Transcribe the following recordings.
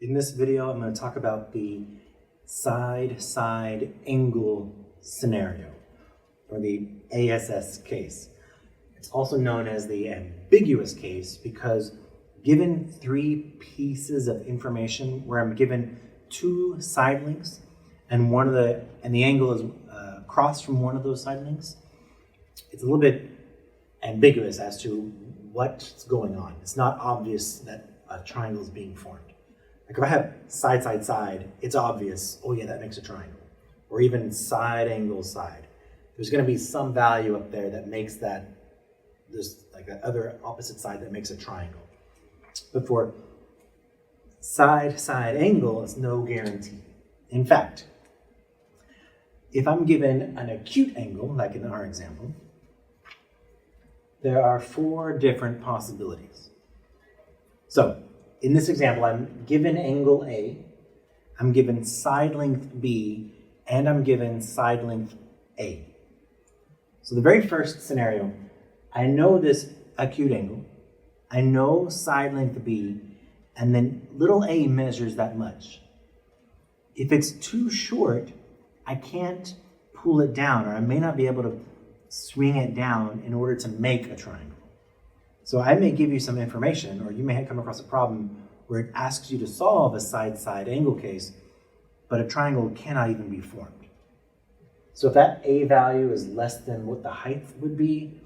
In this video, I'm going to talk about the side-side angle scenario, or the ASS case. It's also known as the ambiguous case because given three pieces of information where I'm given two side links and the angle is across from one of those side links, it's a little bit ambiguous as to what's going on. It's not obvious that a triangle is being formed. Like if I have side, side, side, it's obvious, oh yeah, that makes a triangle. Or even side, angle, side. There's going to be some value up there that makes that, there's like that other opposite side that makes a triangle. But for side, side, angle, it's no guarantee. In fact, if I'm given an acute angle, like in our example, there are four different possibilities. So, in this example, I'm given angle A, I'm given side length B, and I'm given side length A. So the very first scenario, I know this acute angle, I know side length B, and then little a measures that much. If it's too short, I can't pull it down, or I may not be able to swing it down in order to make a triangle. So I may give you some information, or you may come across a problem where it asks you to solve a side-side angle case, but a triangle cannot even be formed. So if that A value is less than what the height would be,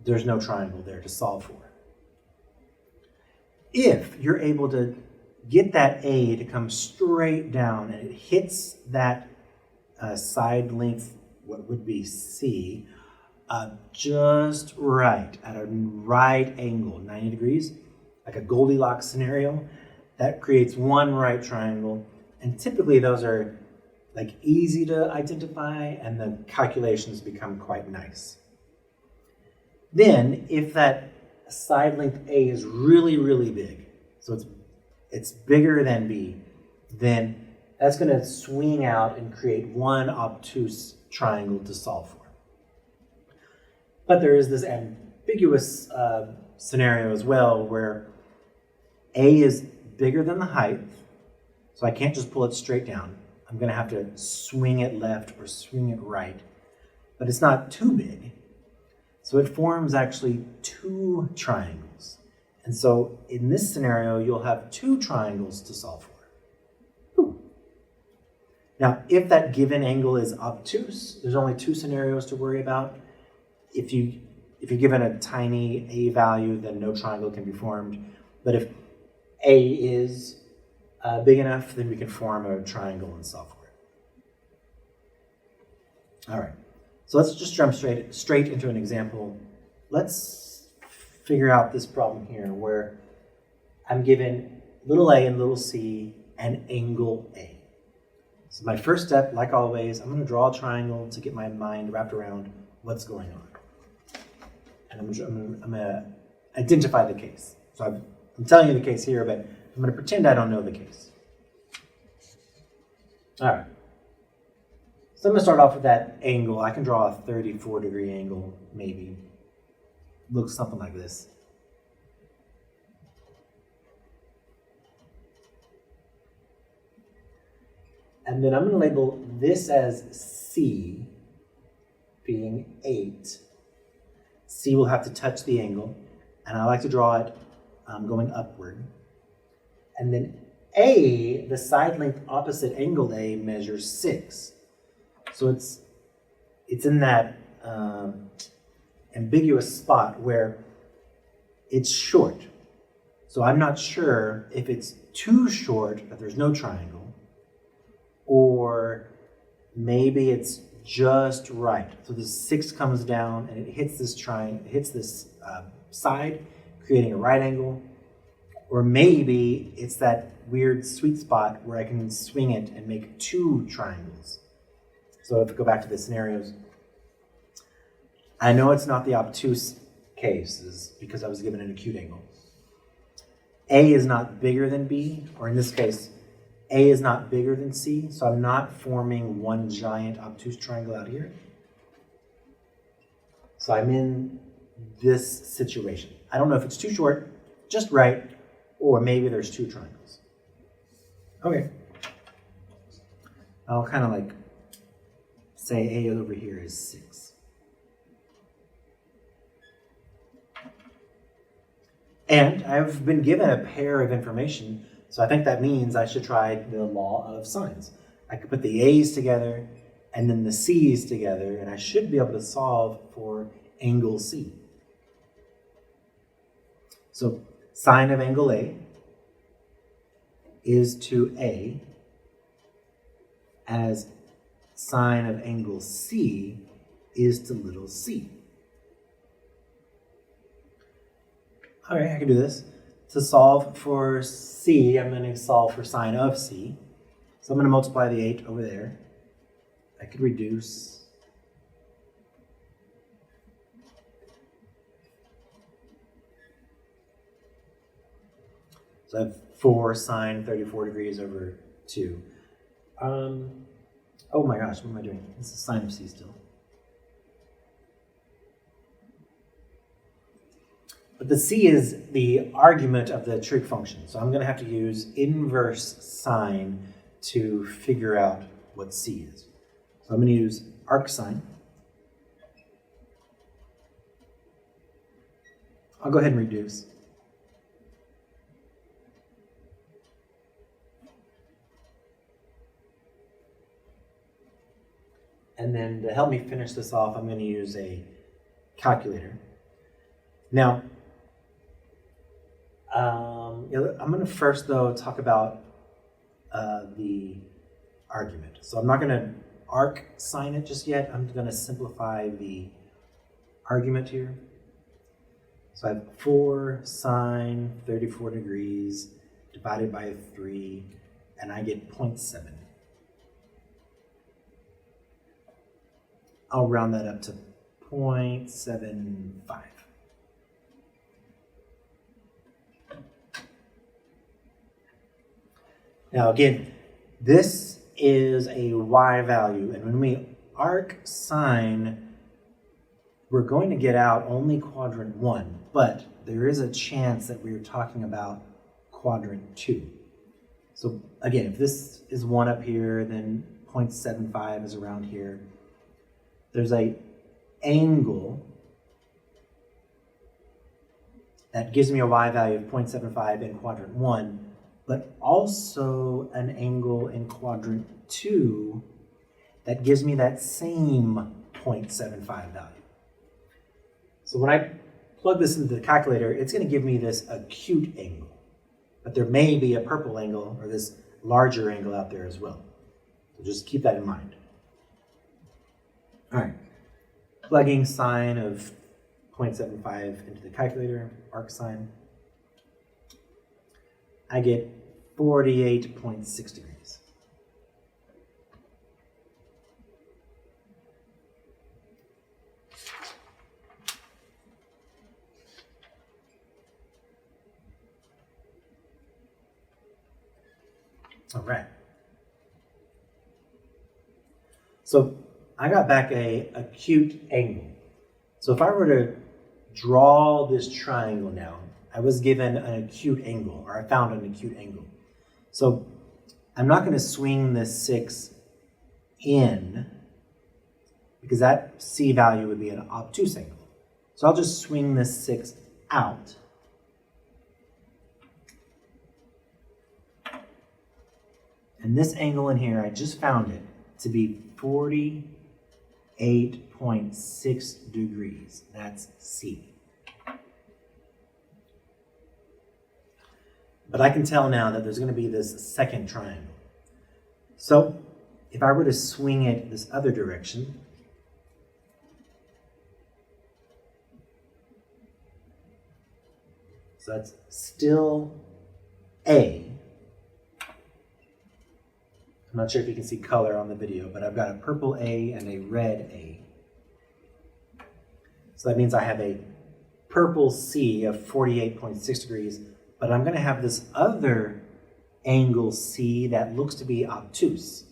there's no triangle there to solve for. If you're able to get that A to come straight down and it hits that side length, what would be C, just right, at a right angle, 90 degrees, like a Goldilocks scenario, that creates one right triangle. And typically those are like easy to identify and the calculations become quite nice. Then if that side length A is really, really big, so it's bigger than B, then that's going to swing out and create one obtuse triangle to solve for. But there is this ambiguous scenario as well where A is bigger than the height, so I can't just pull it straight down. I'm going to have to swing it left or swing it right, but it's not too big. So it forms actually two triangles. And so in this scenario, you'll have two triangles to solve for. Ooh. Now, if that given angle is obtuse, there's only two scenarios to worry about. If you're given a tiny A value, then no triangle can be formed. But if A is big enough, then we can form a triangle and solve for it. All right, so let's just jump straight into an example. Let's figure out this problem here where I'm given little a and little c and angle A. So my first step, like always, I'm going to draw a triangle to get my mind wrapped around what's going on. And I'm going to identify the case. So I'm telling you the case here, but I'm going to pretend I don't know the case. All right. So I'm going to start off with that angle. I can draw a 34-degree angle, maybe. Looks something like this. And then I'm going to label this as C, being 8. C will have to touch the angle, and I like to draw it going upward. And then A, the side length opposite angle A, measures 6. So it's in that ambiguous spot where it's short. So I'm not sure if it's too short that there's no triangle, or maybe it's just right. So the 6 comes down and it hits this triangle, hits this side, creating a right angle. Or maybe it's that weird sweet spot where I can swing it and make two triangles. So if we go back to the scenarios, I know it's not the obtuse cases because I was given an acute angle. A is not bigger than B, or in this case, A is not bigger than C, so I'm not forming one giant obtuse triangle out here. So I'm in this situation. I don't know if it's too short, just right, or maybe there's two triangles. Okay. I'll kind of like say A over here is 6. And I've been given a pair of information, so I think that means I should try the law of sines. I could put the A's together and then the C's together, and I should be able to solve for angle C. So sine of angle A is to A as sine of angle C is to little c. All right, I can do this. To solve for c, I'm going to solve for sine of c. So I'm going to multiply the 8 over there. I could reduce. So I have 4 sine 34 degrees over 2. Oh my gosh, what am I doing? This is sine of c still. But the c is the argument of the trig function. So I'm going to have to use inverse sine to figure out what c is. So I'm going to use arcsine. I'll go ahead and reduce. And then to help me finish this off, I'm going to use a calculator. Now, I'm going to first, though, talk about the argument. So I'm not going to arc sine it just yet. I'm going to simplify the argument here. So I have 4 sine 34 degrees divided by 3, and I get 0.7. I'll round that up to 0.75. Now again, this is a y value, and when we arc sine, we're going to get out only quadrant 1, but there is a chance that we're talking about quadrant 2. So again, if this is 1 up here, then 0.75 is around here. There's an angle that gives me a y value of 0.75 in quadrant 1, but also an angle in quadrant 2 that gives me that same 0.75 value. So when I plug this into the calculator, it's going to give me this acute angle, but there may be a purple angle or this larger angle out there as well. So just keep that in mind. All right, plugging sine of 0.75 into the calculator, arc sine, I get 48.6 degrees. All right. So I got back a acute angle. So if I were to draw this triangle now, I was given an acute angle, or I found an acute angle. So I'm not going to swing this 6 in, because that C value would be an obtuse angle. So I'll just swing this 6 out. And this angle in here, I just found it to be 48.6 degrees. That's C. But I can tell now that there's going to be this second triangle. So if I were to swing it this other direction, so that's still A. I'm not sure if you can see color on the video, but I've got a purple A and a red A. So that means I have a purple C of 48.6 degrees, but I'm going to have this other angle C that looks to be obtuse.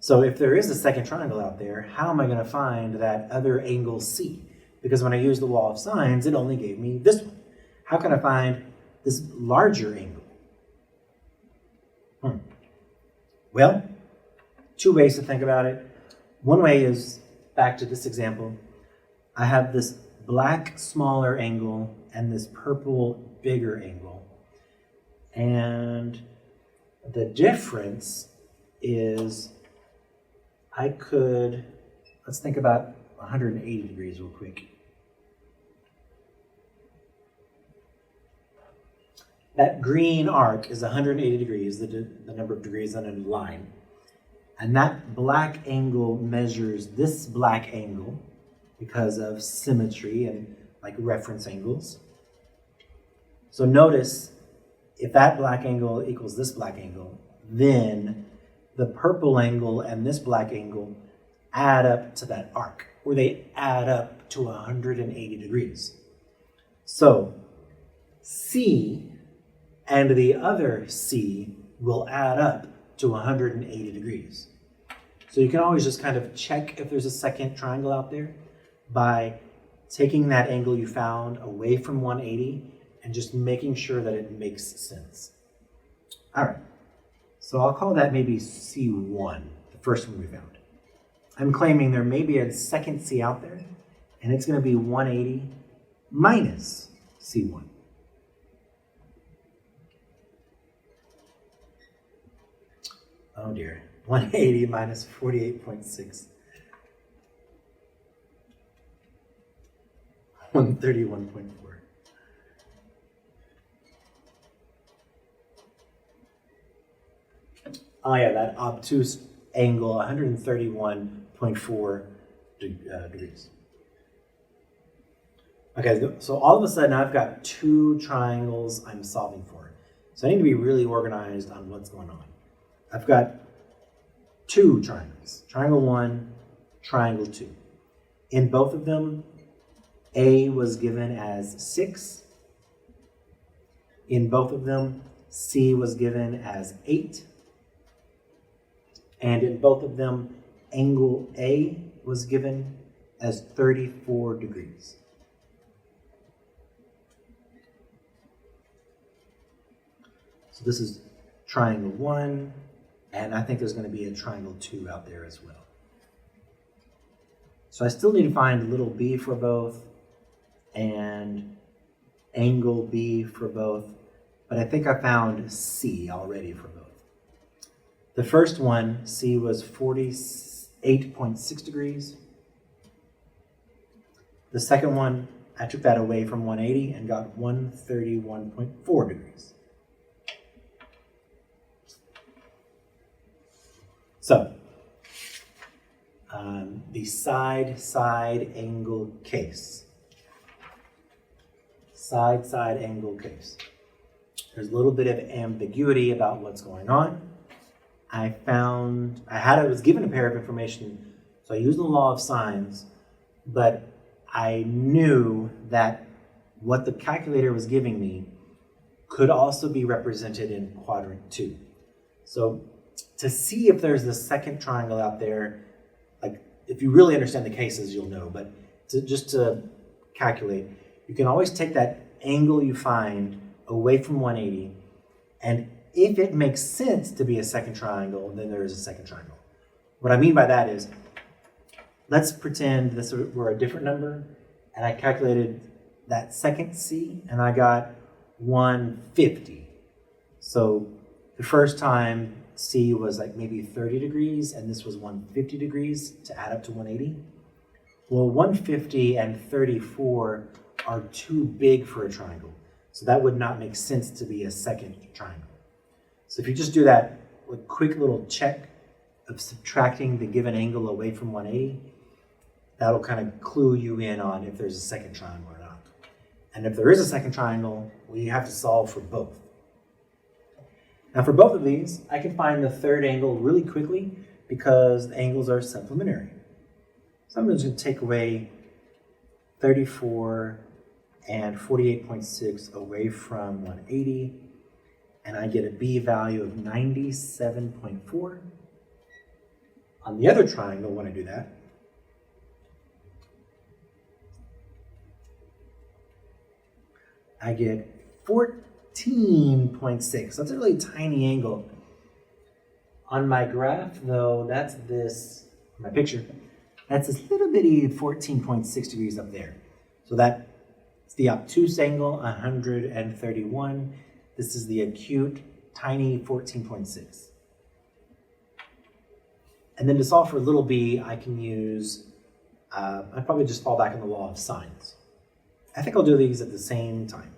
So if there is a second triangle out there, how am I going to find that other angle C? Because when I used the law of sines, it only gave me this one. How can I find this larger angle? Well, two ways to think about it. One way is, back to this example, I have this black smaller angle and this purple bigger angle. And the difference is let's think about 180 degrees real quick. That green arc is 180 degrees, the number of degrees on a line. And that black angle measures this black angle because of symmetry and like reference angles. So notice, if that black angle equals this black angle, then the purple angle and this black angle add up to that arc, or they add up to 180 degrees. So C and the other C will add up to 180 degrees. So you can always just kind of check if there's a second triangle out there by taking that angle you found away from 180 and just making sure that it makes sense. All right, so I'll call that maybe C1, the first one we found. I'm claiming there may be a second C out there, and it's going to be 180 minus C1. Oh dear, 180 minus 48.6. 131.4. Oh yeah, that obtuse angle, 131.4 degrees. Okay, so all of a sudden I've got two triangles I'm solving for. So I need to be really organized on what's going on. I've got two triangles, triangle 1, triangle 2. In both of them, A was given as 6. In both of them, C was given as 8. And in both of them, angle A was given as 34 degrees. So this is triangle 1, and I think there's going to be a triangle 2 out there as well. So I still need to find little b for both and angle B for both, but I think I found C already for both. The first one, C, was 48.6 degrees. The second one, I took that away from 180 and got 131.4 degrees. So, the side angle case. Side angle case. There's a little bit of ambiguity about what's going on. I was given a pair of information, so I used the law of sines, but I knew that what the calculator was giving me could also be represented in quadrant 2. So to see if there's the second triangle out there, like if you really understand the cases, you'll know, but just to calculate, you can always take that angle you find away from 180, and if it makes sense to be a second triangle, then there is a second triangle. What I mean by that is, let's pretend this were a different number, and I calculated that second C, and I got 150. So the first time C was like maybe 30 degrees, and this was 150 degrees to add up to 180. Well, 150 and 34 are too big for a triangle, so that would not make sense to be a second triangle. So if you just do that quick little check of subtracting the given angle away from 180, that'll kind of clue you in on if there's a second triangle or not. And if there is a second triangle, we have to solve for both. Now for both of these, I can find the third angle really quickly because the angles are supplementary. So I'm just going to take away 34 and 48.6 away from 180, and I get a B value of 97.4. On the other triangle, when I do that, I get 14.6. That's a really tiny angle. On my graph, though, that's this, my picture, that's this little bitty 14.6 degrees up there. So that's the obtuse angle, 131. This is the acute, tiny 14.6. And then to solve for little b, I can use, I'd probably just fall back on the law of sines. I think I'll do these at the same time.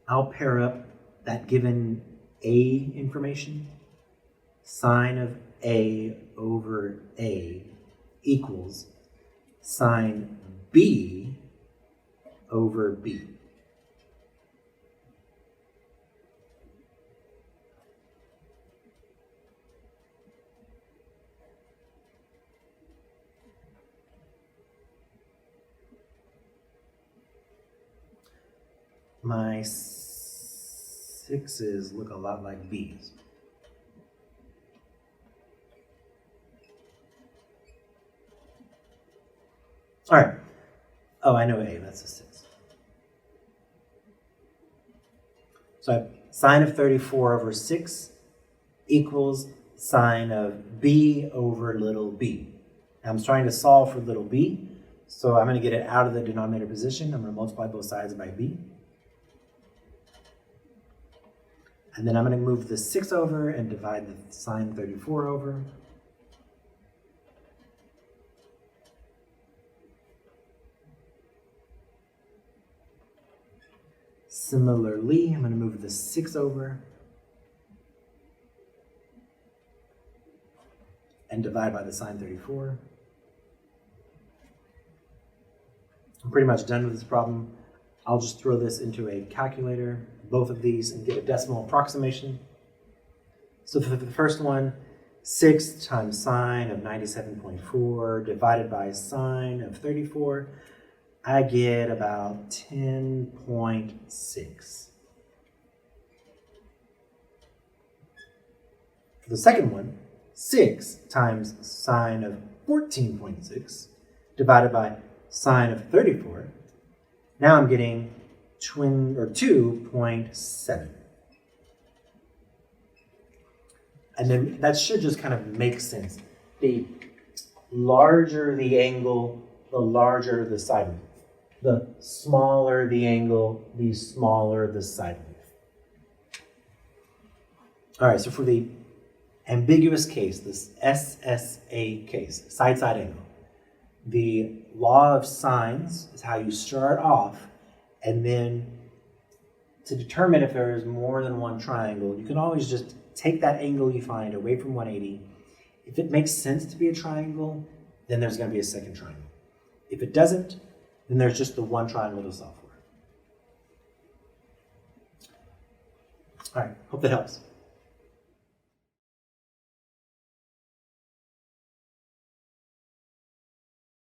I'll pair up that given A information. Sine of A over A equals sine B over B. My 6's look a lot like B's. All right. Oh, I know A, that's a 6. So I have sine of 34 over 6 equals sine of B over little b. Now I'm trying to solve for little b, so I'm going to get it out of the denominator position. I'm going to multiply both sides by b. And then I'm going to move the 6 over and divide the sine 34 over. Similarly, I'm going to move the 6 over and divide by the sine 34. I'm pretty much done with this problem. I'll just throw this into a calculator, both of these, and get a decimal approximation. So for the first one, 6 times sine of 97.4 divided by sine of 34, I get about 10.6. For the second one, 6 times sine of 14.6 divided by sine of 34. Now I'm getting 2.7. And then that should just kind of make sense. The larger the angle, the larger the side length. The smaller the angle, the smaller the side length. All right, so for the ambiguous case, this SSA case, side-side angle, the law of sines is how you start off, and then to determine if there is more than one triangle, you can always just take that angle you find away from 180. If it makes sense to be a triangle, then there's going to be a second triangle. If it doesn't, then there's just the one triangle to solve for. All right, hope that helps.